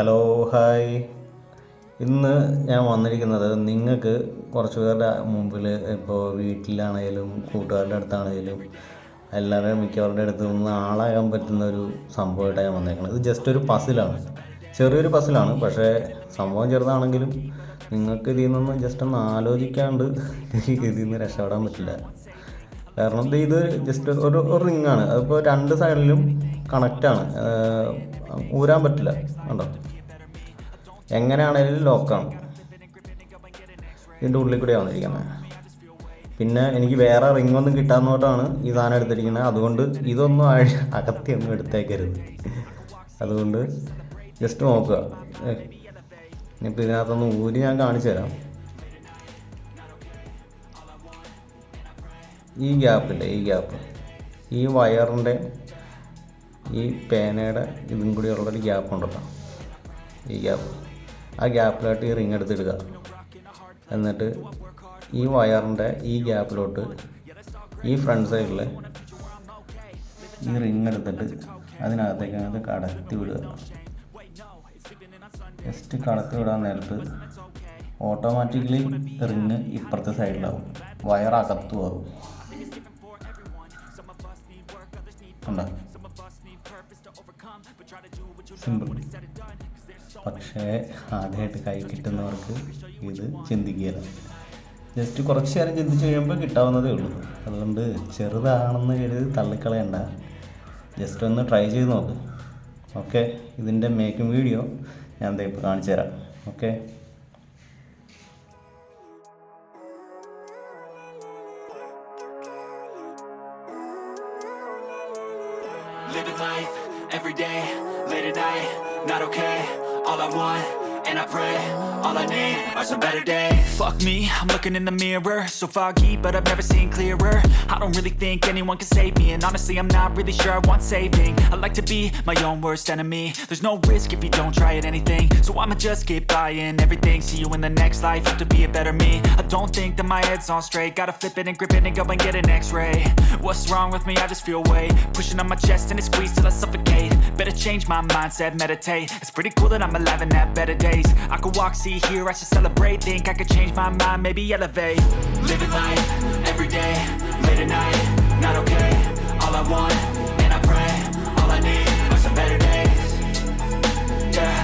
Hello hi. ഇന്ന് ഞാൻ വന്നിരിക്കുന്നത് നിങ്ങൾക്ക് കുറച്ച് പേരുടെ മുമ്പിൽ, ഇപ്പോൾ വീട്ടിലാണെങ്കിലും കൂട്ടുകാരുടെ അടുത്താണെങ്കിലും എല്ലാവരുടെയും മിക്കവരുടെ അടുത്ത് നിന്ന് ആളാകാൻ പറ്റുന്ന ഒരു സംഭവമായിട്ടാണ് ഞാൻ വന്നേക്കുന്നത്. ഇത് ജസ്റ്റ് ഒരു പസിലാണ്, ചെറിയൊരു പസിലാണ്. പക്ഷേ സംഭവം ചെറുതാണെങ്കിലും നിങ്ങൾക്ക് ഇതിൽ നിന്ന് ജസ്റ്റ് ഒന്ന് ആലോചിക്കാണ്ട് ഇതിൽ നിന്ന് രക്ഷപ്പെടാൻ പറ്റില്ല. കാരണം ഇത് ജസ്റ്റ് ഒരു റിങ്ങാണ്. അതിപ്പോൾ രണ്ട് സൈഡിലും കണക്റ്റാണ്, ഊരാൻ പറ്റില്ല. കണ്ടോ, എങ്ങനെയാണെങ്കിലും ലോക്കാണ്. ഇതിൻ്റെ ഉള്ളിൽ കൂടെയാണ് വന്നിരിക്കുന്നത്. പിന്നെ എനിക്ക് വേറെ റിങ്ങൊന്നും കിട്ടാവുന്നതുകൊണ്ടാണ് ഈ സാധനം എടുത്തിരിക്കുന്നത്. അതുകൊണ്ട് ഇതൊന്നും അകത്തിയൊന്നും എടുത്തേക്കരുത്. അതുകൊണ്ട് ജസ്റ്റ് നോക്കുക. ഇനിയിപ്പോൾ ഇതിനകത്തൊന്ന് ഊരി ഞാൻ കാണിച്ചു തരാം. ഈ ഗ്യാപ്പില്ലേ, ഈ ഗ്യാപ്പ്, ഈ വയറിൻ്റെ ഈ പേനയുടെ ഇതും കൂടി ഉള്ളൊരു ഗ്യാപ്പ് ഉണ്ടല്ലോ, ഈ ഗ്യാപ്പ്. ആ ഗ്യാപ്പിലോട്ട് ഈ റിങ് എടുത്തിടുക. എന്നിട്ട് ഈ വയറിൻ്റെ ഈ ഗ്യാപ്പിലോട്ട് ഈ ഫ്രണ്ട് സൈഡിൽ ഈ റിങ് എടുത്തിട്ട് അതിനകത്തേക്ക് കടത്തി വിടുക. ജസ്റ്റ് കടത്തി വിടാൻ നേരത്ത് ഓട്ടോമാറ്റിക്കലി റിങ് ഇപ്പുറത്തെ സൈഡിലാവും, വയർ അകത്തും ആവും. ഉണ്ടോ, സിമ്പിൾ. പക്ഷേ ആദ്യമായിട്ട് കൈ കിട്ടുന്നവർക്ക് ഇത് ചിന്തിക്കുകയില്ല. ജസ്റ്റ് കുറച്ച് നേരം ചിന്തിച്ച് കഴിയുമ്പോൾ കിട്ടാവുന്നതേ ഉള്ളൂ. അതുകൊണ്ട് ചെറുതാണെന്ന് കരുതി തള്ളിക്കളയണ്ട, ജസ്റ്റ് ഒന്ന് ട്രൈ ചെയ്ത് നോക്ക്. ഓക്കെ, ഇതിൻ്റെ മേക്കിംഗ് വീഡിയോ ഞാൻ ഇപ്പോൾ കാണിച്ചു തരാം. Okay, living life every day, late at night, not okay. All I want, and I pray, all I need are some better days. Fuck me, I'm looking in the mirror, so foggy, but I've never seen clearer. I don't really think anyone can save me, and honestly I'm not really sure I want saving. I like to be my own worst enemy. There's no risk if you don't try at anything, so I'ma just keep buying everything. See you in the next life, have to be a better me. I don't think that my head's on straight, gotta flip it and grip it and go and get an x-ray. What's wrong with me? I just feel weight pushing on my chest and it squeezes till I suffocate. Better change my mindset, meditate. It's pretty cool that I'm alive and have better days. I could walk, see, hear, I should celebrate. Think I could change my mind, maybe elevate. Living life every day, late at night, not okay. All I want, and I pray, all I need are some better days. Yeah,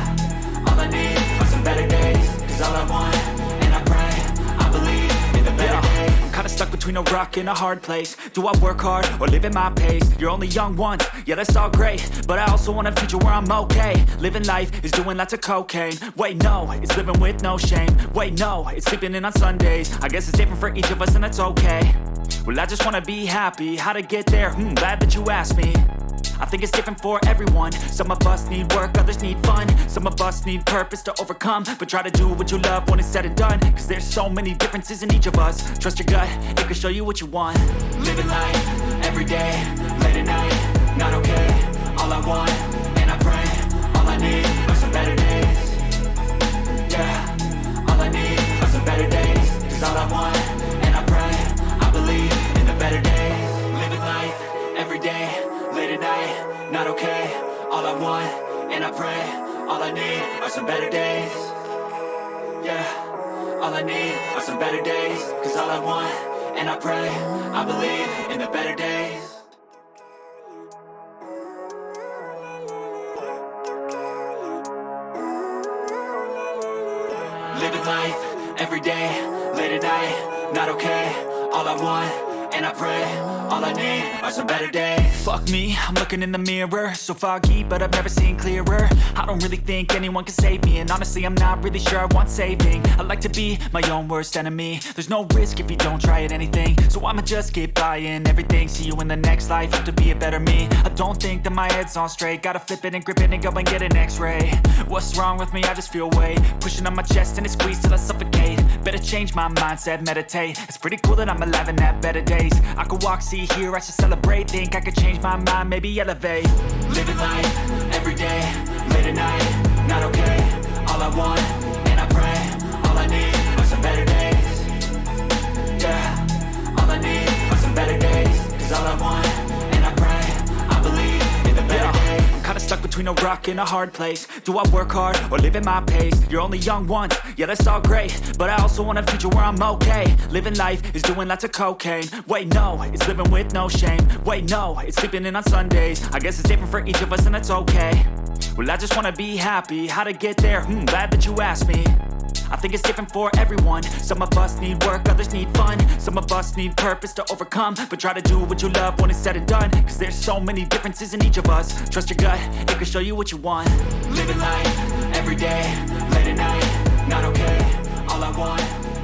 all I need are some better days. Cause all I want, and I pray, I believe in the better days. I'm kinda stuck between a rock and a hard place. Do I work hard or live at my pace? You're only young once, yeah that's all great, but I also want a future where I'm okay. Living life is doing lots of cocaine. Wait no, it's living with no shame. Wait no, it's sleeping in on Sundays. I guess it's different for each of us and that's okay. Well I just wanna be happy, how to get there? Glad that you asked me. I think it's different for everyone. Some of us need work, others need fun. Some of us need purpose to overcome. But try to do what you love when it's said and done. Cause there's so many differences in each of us. Trust your gut, it can show you what you want. Living life, every day, late at night, not okay. All I want, and I pray, all I need are some better days. Yeah, all I need are some better days. Cause all I want, and I pray, I believe in the better days. Living life, every day, late at night, not okay. All I want, and I pray, all I need are some better days. Yeah, all I need are some better days. Cause all I want, and I pray, I believe in the better days. Living life every day, late at night, not okay. All I want, and I pray, all I need are some better days. Fuck me, I'm looking in the mirror, so foggy, but I've never seen clearer. I don't really think anyone can save me, and honestly I'm not really sure I want saving. I like to be my own worst enemy. There's no risk if you don't try at anything, so I'ma just keep buying everything. See you in the next life, have to be a better me. I don't think that my head's on straight, gotta flip it and grip it and go and get an x-ray. What's wrong with me? I just feel weight pushing on my chest and it squeezes till I suffocate. Better change my mindset, meditate. It's pretty cool that I'm alive and have better days. I could walk, see, hear, I should celebrate. Think I could change my mind, maybe elevate. Living life every day, late at night, not okay. All I want, and I pray, all I need are some better days. Yeah, all I need are some better days. Cause all I want, and I pray, I believe in the better days. I'm kinda stuck between a rock in a hard place. Do I work hard or live at my pace? You're only young once, yeah that's all great, but I also want a future where I'm okay. Living life is doing lots of cocaine. Wait no, it's living with no shame. Wait no, it's sleeping in on Sundays. I guess it's different for each of us and that's okay. Well I just wanna be happy, how to get there? Glad that you asked me. I think it's different for everyone. Some of us need work, others need fun. Some of us need purpose to overcome. But try to do what you love when it's said and done, cause there's so many differences in each of us. Trust your gut, it can show you what you want. Living life, everyday, late at night, not okay. All I want